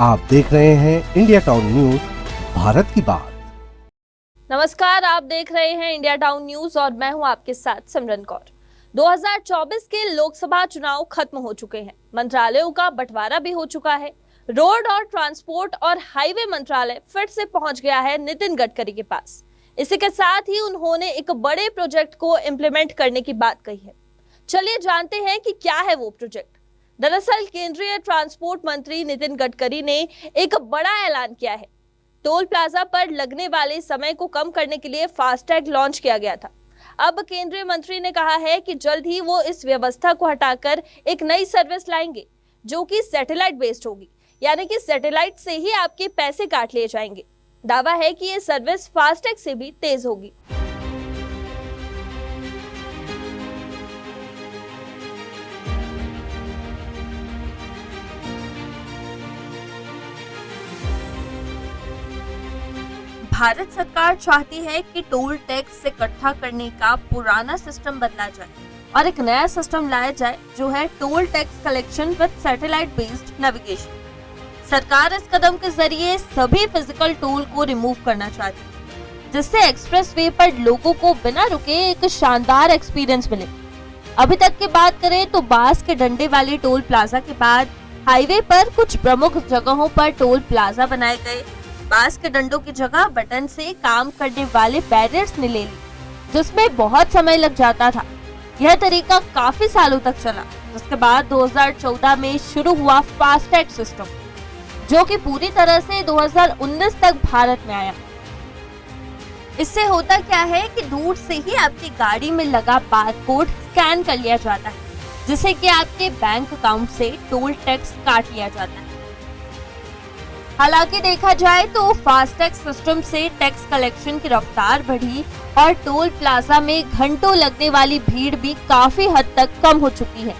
आप देख रहे हैं इंडिया टाउन न्यूज, भारत की बात। नमस्कार, आप देख रहे हैं इंडिया टाउन न्यूज और मैं हूं आपके साथ सिमरन कौर। 2024 के लोकसभा चुनाव खत्म हो चुके हैं, मंत्रालयों का बंटवारा भी हो चुका है। रोड और ट्रांसपोर्ट और हाईवे मंत्रालय फिर से पहुंच गया है नितिन गडकरी के पास। इसी के साथ ही उन्होंने एक बड़े प्रोजेक्ट को इम्प्लीमेंट करने की बात कही है। चलिए जानते हैं कि क्या है वो प्रोजेक्ट। दरअसल केंद्रीय ट्रांसपोर्ट मंत्री नितिन गडकरी ने एक बड़ा ऐलान किया है। टोल प्लाजा पर लगने वाले समय को कम करने के लिए फास्टैग लॉन्च किया गया था। अब केंद्रीय मंत्री ने कहा है कि जल्द ही वो इस व्यवस्था को हटाकर एक नई सर्विस लाएंगे जो कि सैटेलाइट बेस्ड होगी, यानी कि सैटेलाइट से ही आपके पैसे काट लिए जाएंगे। दावा है कि ये सर्विस फास्टैग से भी तेज होगी। भारत सरकार चाहती है कि टोल टैक्स इकट्ठा करने का पुराना सिस्टम बदला जाए और एक नया सिस्टम लाया जाए जो है toll tax collection with satellite based navigation. सरकार इस कदम के जरिए सभी फिजिकल टोल को रिमूव करना चाहती है, जिससे एक्सप्रेस वे पर लोगों को बिना रुके एक शानदार एक्सपीरियंस मिले। अभी तक की बात करें तो बांस के डंडे वाले टोल प्लाजा के बाद हाईवे पर कुछ प्रमुख जगहों पर टोल प्लाजा बनाए गए। बांस के डंडों की जगह बटन से काम करने वाले बैरियर्स ने ले ली, जिसमें बहुत समय लग जाता था। यह तरीका काफी सालों तक चला, जिसके बाद 2014 में शुरू हुआ फास्टैग सिस्टम, जो कि पूरी तरह से 2019 तक भारत में आया। इससे होता क्या है कि दूर से ही आपकी गाड़ी में लगा बारकोड स्कैन कर लिया जाता है, जिससे कि आपके बैंक अकाउंट से टोल टैक्स काट लिया जाता है। हालांकि देखा जाए तो फास्टैग सिस्टम से टैक्स कलेक्शन की रफ्तार बढ़ी और टोल प्लाजा में घंटों लगने वाली भीड़ भी काफी हद तक कम हो चुकी है।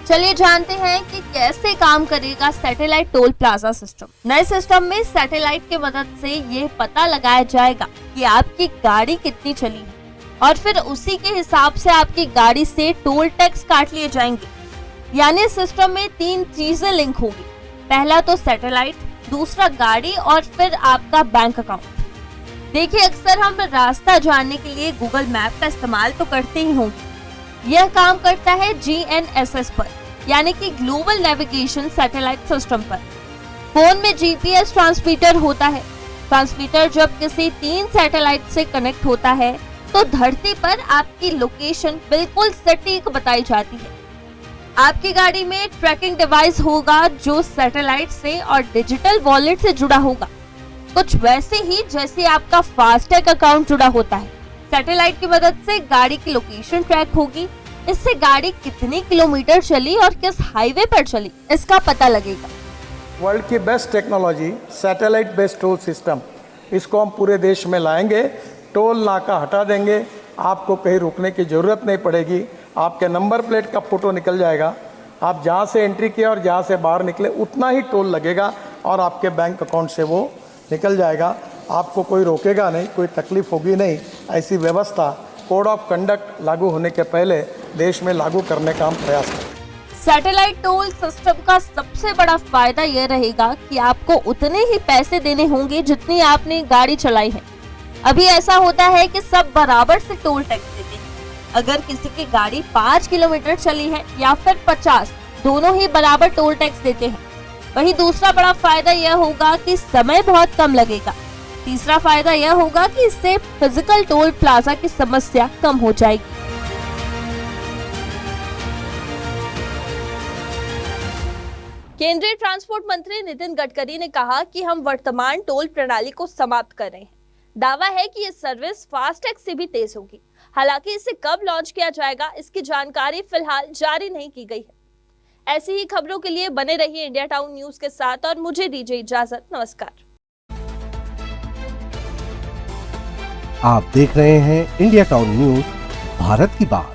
चलिए जानते हैं कि कैसे काम करेगा सैटेलाइट टोल प्लाजा सिस्टम। नए सिस्टम में सैटेलाइट की मदद से ये पता लगाया जाएगा कि आपकी गाड़ी कितनी चली है और फिर उसी के हिसाब से आपकी गाड़ी से टोल टैक्स काट लिए जाएंगे। यानी सिस्टम में 3 चीजें लिंक होगी। पहला तो सैटेलाइट, दूसरा गाड़ी और फिर आपका बैंक अकाउंट। देखिए, अक्सर हम रास्ता जानने के लिए गूगल मैप का इस्तेमाल तो करते ही होंगे। यह काम करता है GNSS पर, यानी कि ग्लोबल नेविगेशन सैटेलाइट सिस्टम पर। फोन में GPS ट्रांसमीटर होता है। ट्रांसमीटर जब किसी 3 सैटेलाइट से कनेक्ट होता है तो धरती पर आपकी लोकेशन बिल्कुल सटीक बताई जाती है। आपकी गाड़ी में ट्रैकिंग डिवाइस होगा जो सैटेलाइट से और डिजिटल वॉलेट से जुड़ा होगा, कुछ वैसे ही जैसे आपका फास्टैग अकाउंट जुड़ा होता है। सैटेलाइट की मदद से गाड़ी की लोकेशन ट्रैक होगी। इससे गाड़ी कितनी किलोमीटर चली और किस हाईवे पर चली, इसका पता लगेगा। वर्ल्ड की best technology satellite based toll system, इसको हम पूरे देश में लाएंगे। टोल नाका हटा देंगे, आपको कहीं रुकने की ज़रूरत नहीं पड़ेगी। आपके नंबर प्लेट का फोटो निकल जाएगा। आप जहाँ से एंट्री किया और जहाँ से बाहर निकले उतना ही टोल लगेगा और आपके बैंक अकाउंट से वो निकल जाएगा। आपको कोई रोकेगा नहीं, कोई तकलीफ होगी नहीं। ऐसी व्यवस्था कोड ऑफ कंडक्ट लागू होने के पहले देश में लागू करने का हम प्रयास करें। सैटेलाइट टोल सिस्टम का सबसे बड़ा फायदा यह रहेगा कि आपको उतने ही पैसे देने होंगे जितनी आपने गाड़ी चलाई है। अभी ऐसा होता है कि सब बराबर से टोल टैक्स देते हैं। अगर किसी की गाड़ी 5 किलोमीटर चली है या फिर 50, दोनों ही बराबर टोल टैक्स देते हैं। वहीं दूसरा बड़ा फायदा यह होगा कि समय बहुत कम लगेगा। तीसरा फायदा यह होगा कि इससे फिजिकल टोल प्लाजा की समस्या कम हो जाएगी। केंद्रीय ट्रांसपोर्ट मंत्री नितिन गडकरी ने कहा कि हम वर्तमान टोल प्रणाली को समाप्त कर रहे हैं। दावा है कि ये सर्विस फास्टैग से भी तेज होगी। हालांकि इसे कब लॉन्च किया जाएगा, इसकी जानकारी फिलहाल जारी नहीं की गई है। ऐसी ही खबरों के लिए बने रहिए इंडिया टाउन न्यूज के साथ और मुझे दीजिए इजाजत। नमस्कार। आप देख रहे हैं इंडिया टाउन न्यूज, भारत की बात।